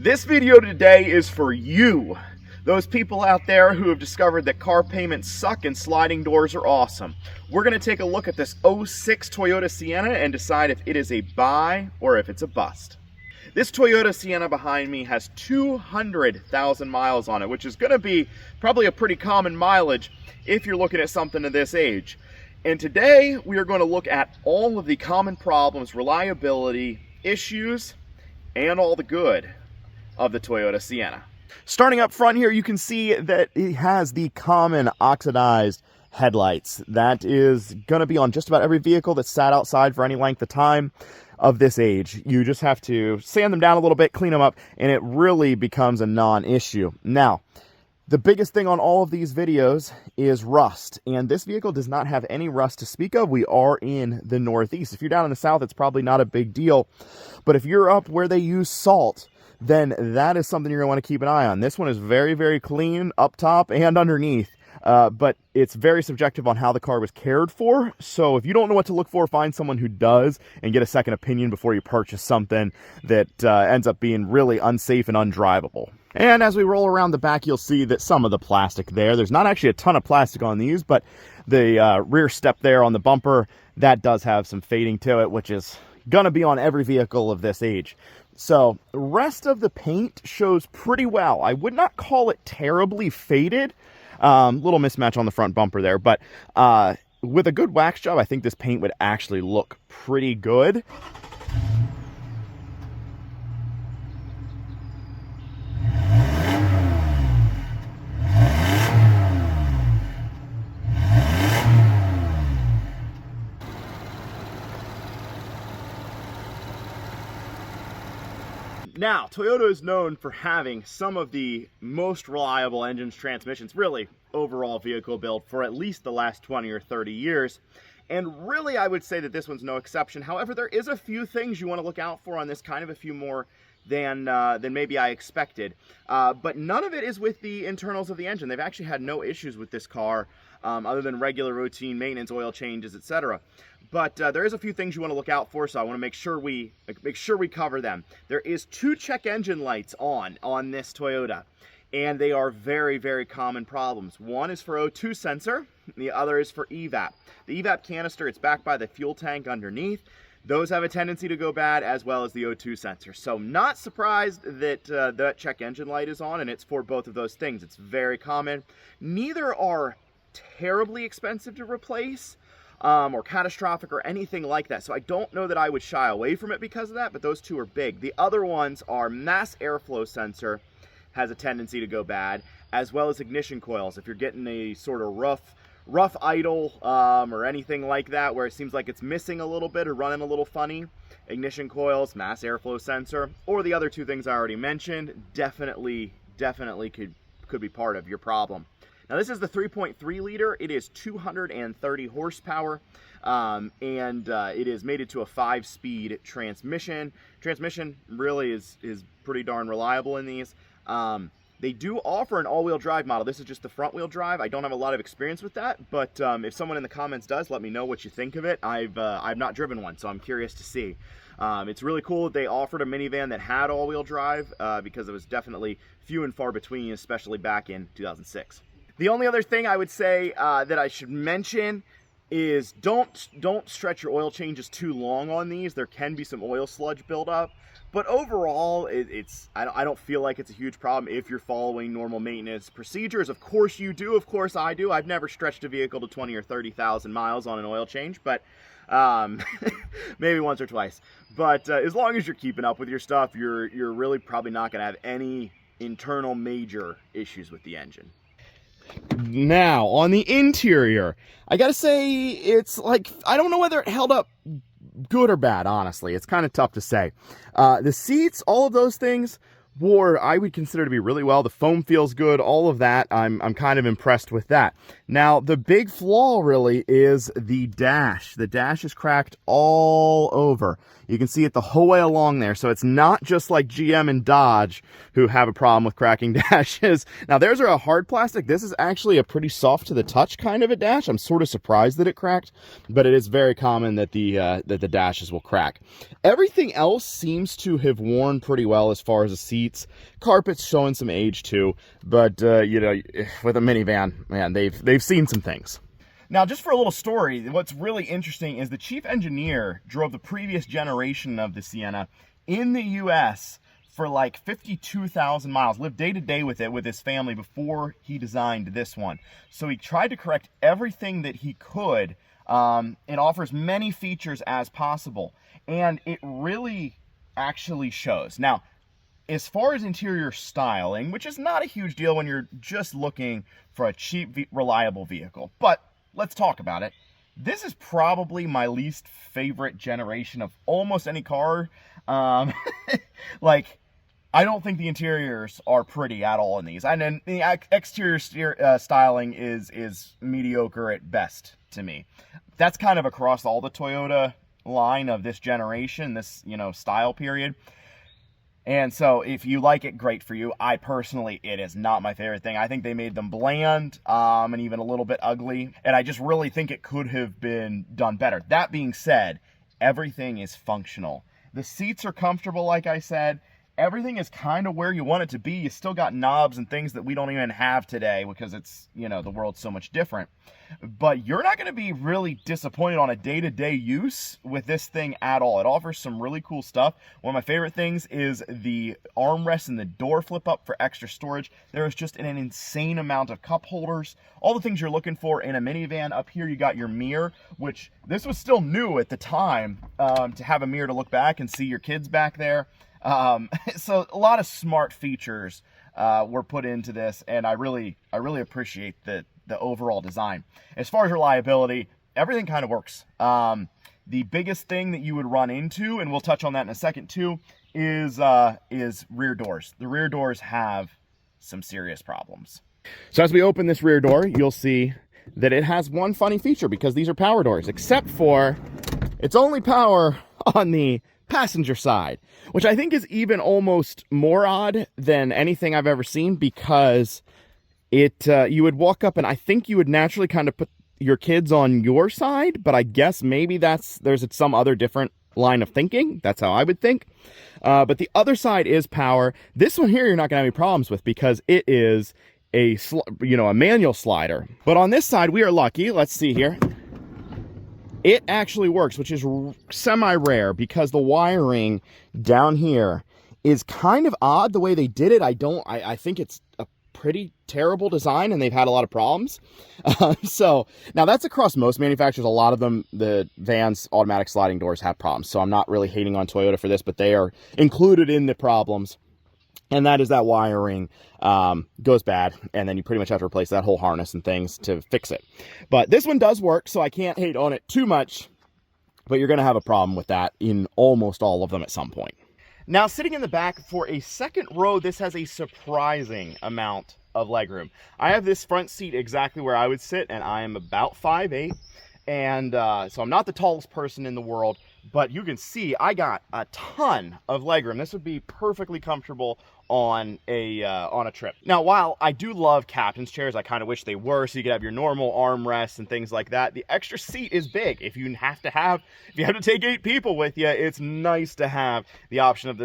This video today is for you, those people out there who have discovered that car payments suck and sliding doors are awesome. We're going to take a look at this '06 Toyota Sienna and decide if it is a buy or if it's a bust. This Toyota Sienna behind me has 200,000 miles on it, which is going to be probably a pretty common mileage if you're looking at something of this age. And today we are going to look at all of the common problems, reliability, issues, and all the good of the Toyota Sienna. Starting up front here, you can see that it has the common oxidized headlights. That is going to be on just about every vehicle that's sat outside for any length of time of this age. You just have to sand them down a little bit, clean them up, and it really becomes a non-issue. Now, the biggest thing on all of these videos is rust, and this vehicle does not have any rust to speak of. We are in the Northeast. If you're down in the South, it's probably not a big deal, but if you're up where they use salt, then that is something you're going to want to keep an eye on. This one is very, very clean up top and underneath, but it's very subjective on how the car was cared for. So if you don't know what to look for, find someone who does and get a second opinion before you purchase something that ends up being really unsafe and undrivable. And as we roll around the back, you'll see that some of the plastic there's not actually a ton of plastic on these, but the rear step there on the bumper, that does have some fading to it, which is going to be on every vehicle of this age. So the rest of the paint shows pretty well. I would not call it terribly faded. Little mismatch on the front bumper there, but with a good wax job, I think this paint would actually look pretty good. Now, Toyota is known for having some of the most reliable engines, transmissions, really overall vehicle build for at least the last 20 or 30 years. And really, I would say that this one's no exception. However, there is a few things you want to look out for on this, kind of a few more than maybe I expected. But none of it is with the internals of the engine. They've actually had no issues with this car other than regular routine maintenance, oil changes, etc. But there is a few things you want to look out for, so I want to make sure we cover them. There is 2 check engine lights on this Toyota, and they are very, very common problems. One is for O2 sensor, the other is for EVAP. The EVAP canister, it's backed by the fuel tank underneath. Those have a tendency to go bad, as well as the O2 sensor. So not surprised that that check engine light is on, and it's for both of those things. It's very common. Neither are terribly expensive to replace or catastrophic or anything like that. So I don't know that I would shy away from it because of that, but those 2 are big. The other ones are mass airflow sensor, has a tendency to go bad, as well as ignition coils. If you're getting a sort of rough idle or anything like that where it seems like it's missing a little bit or running a little funny, ignition coils, mass airflow sensor, or the other 2 things I already mentioned, definitely could be part of your problem. Now this is the 3.3 liter. It is 230 horsepower, and it is mated to a 5-speed transmission. Transmission really is pretty darn reliable in these. They do offer an all-wheel drive model. This is just the front-wheel drive. I don't have a lot of experience with that, but if someone in the comments does, let me know what you think of it. I've not driven one, so I'm curious to see. It's really cool that they offered a minivan that had all-wheel drive because it was definitely few and far between, especially back in 2006. The only other thing I would say that I should mention is don't stretch your oil changes too long on these. There can be some oil sludge buildup, but overall, I don't feel like it's a huge problem if you're following normal maintenance procedures. Of course you do. Of course I do. I've never stretched a vehicle to 20 or 30,000 miles on an oil change, but maybe once or twice. But as long as you're keeping up with your stuff, you're really probably not going to have any internal major issues with the engine. Now, on the interior, I gotta say, it's like, I don't know whether it held up good or bad, honestly. It's kind of tough to say. The seats, all of those things, I would consider to be really well. The foam feels good, all of that. I'm kind of impressed with that. Now, the big flaw really is the dash. The dash is cracked all over. You can see it the whole way along there. So it's not just like GM and Dodge who have a problem with cracking dashes. Now, theirs are a hard plastic. This is actually a pretty soft to the touch kind of a dash. I'm sort of surprised that it cracked, but it is very common that the dashes will crack. Everything else seems to have worn pretty well as far as the seat seats. Carpet's showing some age too, but you know, with a minivan, man, they've seen some things. Now, just for a little story, what's really interesting is the chief engineer drove the previous generation of the Sienna in the U.S. for like 52,000 miles, lived day to day with it with his family before he designed this one. So he tried to correct everything that he could. It offers many features as possible, and it really actually shows. Now, as far as interior styling, which is not a huge deal when you're just looking for a cheap, reliable vehicle, but let's talk about it. This is probably my least favorite generation of almost any car. Like, I don't think the interiors are pretty at all in these. And then the exterior styling is mediocre at best to me. That's kind of across all the Toyota line of this generation, this, you know, style period. And so if you like it, great for you. I personally, it is not my favorite thing. I think they made them bland and even a little bit ugly. And I just really think it could have been done better. That being said, everything is functional. The seats are comfortable, like I said. Everything is kind of where you want it to be. You still got knobs and things that we don't even have today because it's, you know, the world's so much different. But you're not going to be really disappointed on a day-to-day use with this thing at all. It offers some really cool stuff. One of my favorite things is the armrest and the door flip up for extra storage. There is just an insane amount of cup holders. All the things you're looking for in a minivan. Up here you got your mirror, which this was still new at the time, to have a mirror to look back and see your kids back there. So a lot of smart features were put into this, and I really appreciate the overall design. As far as reliability, everything kind of works. The biggest thing that you would run into, and we'll touch on that in a second too, is rear doors. The rear doors have some serious problems. So as we open this rear door, you'll see that it has one funny feature, because these are power doors, except for it's only power on the passenger side, which I think is even almost more odd than anything I've ever seen, because it you would walk up and I think you would naturally kind of put your kids on your side, but I guess maybe there's some other different line of thinking. That's how I would think. But the other side is power. This one here you're not gonna have any problems with, because it is a manual slider. But on this side we are lucky. Let's see here. It actually works, which is semi-rare, because the wiring down here is kind of odd the way they did it. I think it's a pretty terrible design, and they've had a lot of problems. So now that's across most manufacturers. A lot of them, the vans, automatic sliding doors have problems. So I'm not really hating on Toyota for this, but they are included in the problems. And that is that wiring goes bad, and then you pretty much have to replace that whole harness and things to fix it. But this one does work, so I can't hate on it too much, but you're going to have a problem with that in almost all of them at some point. Now, sitting in the back for a second row, this has a surprising amount of legroom. I have this front seat exactly where I would sit, and I am about 5'8", and so I'm not the tallest person in the world, but you can see I got a ton of legroom. This would be perfectly comfortable on a trip. Now, while I do love captain's chairs, I kind of wish they were, so you could have your normal armrests and things like that. The extra seat is big. If you have to take 8 people with you, it's nice to have the option of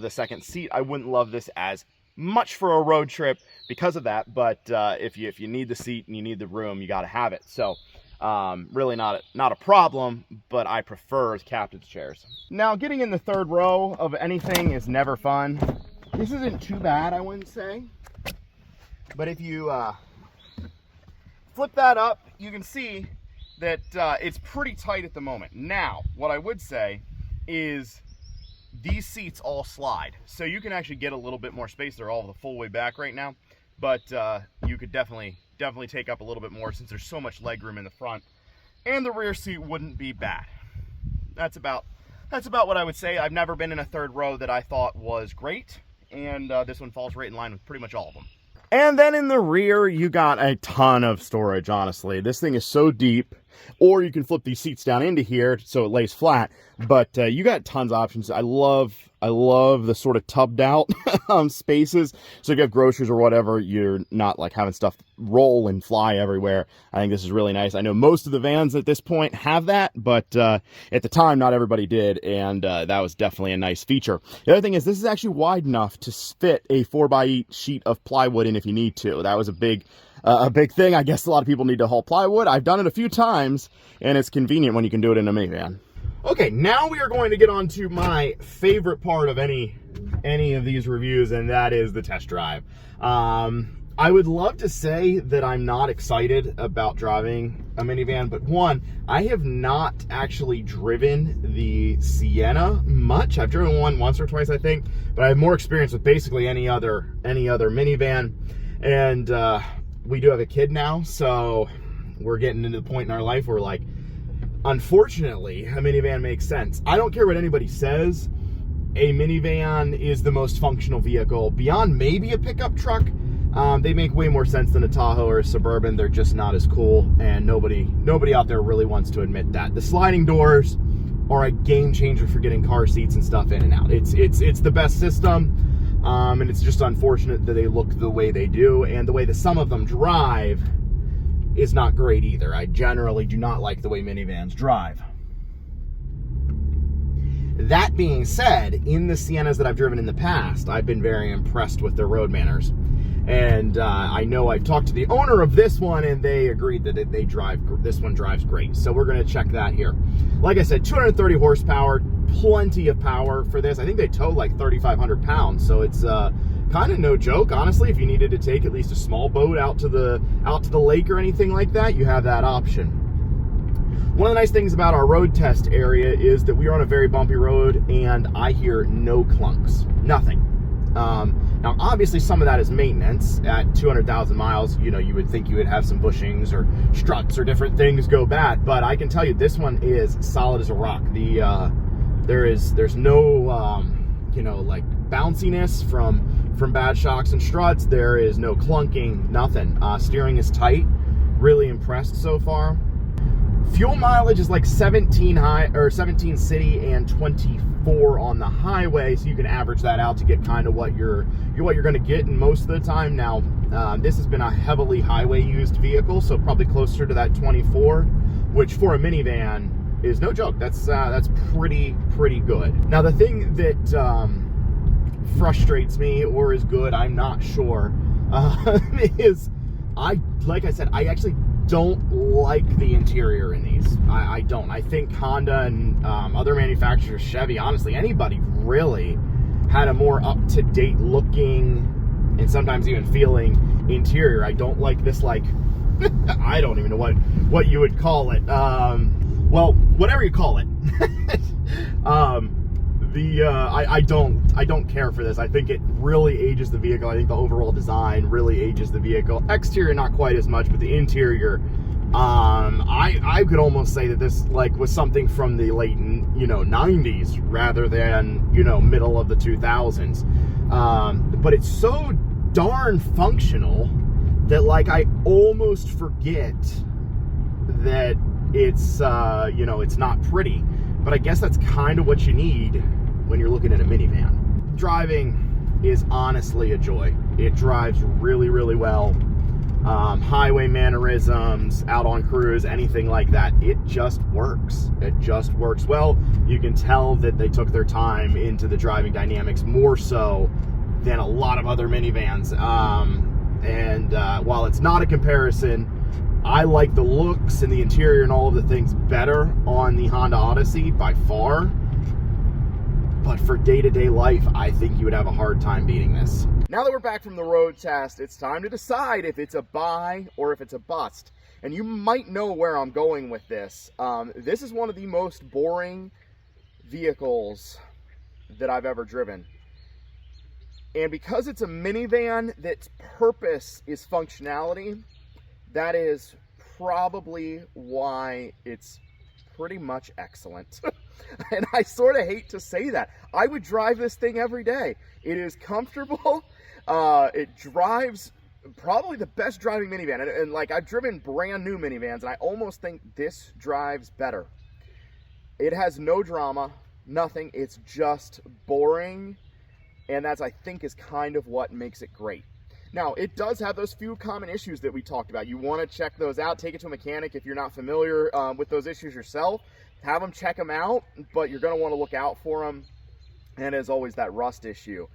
the second seat. I wouldn't love this as much for a road trip because of that, but if you need the seat and you need the room, you got to have it. So really not a problem, but I prefer captain's chairs. Now, getting in the third row of anything is never fun. This isn't too bad, I wouldn't say, but if you flip that up, you can see that it's pretty tight at the moment. Now, what I would say is these seats all slide, so you can actually get a little bit more space. They're all the full way back right now, but you could definitely take up a little bit more since there's so much legroom in the front, and the rear seat wouldn't be bad. That's about what I would say. I've never been in a third row that I thought was great, and this one falls right in line with pretty much all of them. And then in the rear, you got a ton of storage, honestly. This thing is so deep. or you can flip these seats down into here so it lays flat. But you got tons of options. I love the sort of tubbed out spaces. So if you have groceries or whatever, you're not like having stuff roll and fly everywhere. I think this is really nice. I know most of the vans at this point have that, but at the time, not everybody did, and that was definitely a nice feature. The other thing is this is actually wide enough to fit a 4x8 sheet of plywood in if you need to. That was a big thing. I guess a lot of people need to haul plywood. I've done it a few times, and it's convenient when you can do it in a minivan. Okay, now we are going to get on to my favorite part of any of these reviews, and that is the test drive. I would love to say that I'm not excited about driving a minivan, but one, I have not actually driven the Sienna much. I've driven one once or twice, I think, but I have more experience with basically any other minivan. And we do have a kid now, so we're getting into the point in our life where, like, unfortunately, a minivan makes sense. I don't care what anybody says. A minivan is the most functional vehicle beyond maybe a pickup truck. They make way more sense than a Tahoe or a Suburban. They're just not as cool, and nobody out there really wants to admit that. The sliding doors are a game changer for getting car seats and stuff in and out. It's the best system, and it's just unfortunate that they look the way they do, and the way that some of them drive is not great either. I generally do not like the way minivans drive. That being said, in the Siennas that I've driven in the past, I've been very impressed with their road manners. And I know I've talked to the owner of this one, and they agreed that this one drives great. So we're going to check that here. Like I said, 230 horsepower, plenty of power for this. I think they tow like 3,500 pounds, so it's kind of no joke, honestly. If you needed to take at least a small boat out to the lake or anything like that, you have that option. One of the nice things about our road test area is that we are on a very bumpy road, and I hear no clunks, nothing. Now, obviously, some of that is maintenance. At 200,000 miles, you know, you would think you would have some bushings or struts or different things go bad, but I can tell you this one is solid as a rock. There's no you know, like bounciness from bad shocks and struts. There is no clunking, nothing. Steering is tight. Really impressed so far. Fuel mileage is like 17 city and 24 on the highway, so you can average that out to get kind of what you're going to get in most of the time. Now, this has been a heavily highway used vehicle, so probably closer to that 24, which for a minivan is no joke. That's pretty good. Now, the thing that frustrates me, or is good, I'm not sure, is like I said, I actually don't like the interior in these. I don't. I think Honda and other manufacturers, Chevy, honestly, anybody really had a more up-to-date looking and sometimes even feeling interior. I don't like this, like, I don't even know what you would call it. Well, whatever you call it. I don't care for this. I think it really ages the vehicle. I think the overall design really ages the vehicle. Exterior, not quite as much, but the interior, I could almost say that this like was something from the late 90s rather than middle of the 2000s. But it's so darn functional that like I almost forget that it's it's not pretty. But I guess that's kind of what you need when you're looking at a minivan. Driving is honestly a joy. It drives really, really well. Highway mannerisms, out on cruise, anything like that. It just works. It just works well. You can tell that they took their time into the driving dynamics more so than a lot of other minivans. While it's not a comparison, I like the looks and the interior and all of the things better on the Honda Odyssey by far. But for day-to-day life, I think you would have a hard time beating this. Now that we're back from the road test, it's time to decide if it's a buy or if it's a bust. And you might know where I'm going with this. This is one of the most boring vehicles that I've ever driven. And because it's a minivan that's purpose is functionality, that is probably why it's pretty much excellent. And I sort of hate to say that. I would drive this thing every day. It is comfortable. It drives probably the best driving minivan. And like, I've driven brand new minivans, and I almost think this drives better. It has no drama, nothing. It's just boring, and that's, I think, is kind of what makes it great. Now, it does have those few common issues that we talked about. You want to check those out. Take it to a mechanic if you're not familiar with those issues yourself. Have them check them out, but you're going to want to look out for them. And as always, that rust issue.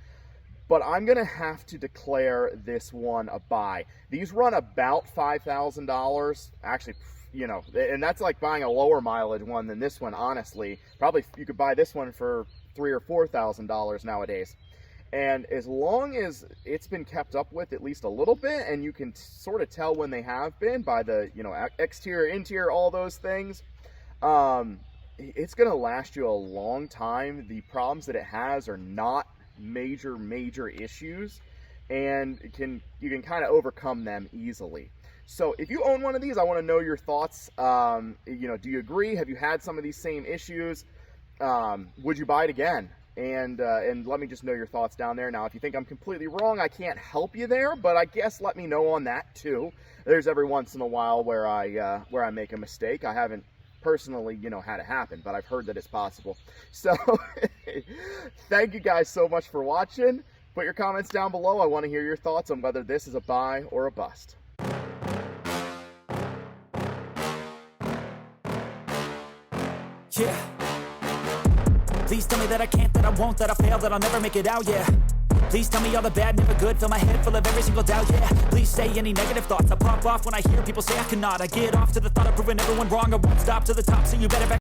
But I'm going to have to declare this one a buy. These run about $5,000. Actually, you know, and that's like buying a lower mileage one than this one, honestly. Probably you could buy this one for $3,000 or $4,000 nowadays. And as long as it's been kept up with at least a little bit, and you can sort of tell when they have been by the, you know, exterior, interior, all those things, it's going to last you a long time. The problems that it has are not major issues, and you can kind of overcome them easily. So if you own one of these, I want to know your thoughts. You know, do you agree? Have you had some of these same issues? Would you buy it again? And let me just know your thoughts down there. Now, if you think I'm completely wrong, I can't help you there, but I guess let me know on that too. There's every once in a while where I make a mistake. I haven't personally, you know, had it happen, but I've heard that it's possible. So thank you guys so much for watching. Put your comments down below. I want to hear your thoughts on whether this is a buy or a bust. Yeah. Please tell me that I can't, that I won't, that I fail, that I'll never make it out, yeah. Please tell me all the bad, never good, fill my head full of every single doubt, yeah. Please say any negative thoughts, I pop off when I hear people say I cannot. I get off to the thought of proving everyone wrong, I won't stop to the top, so you better back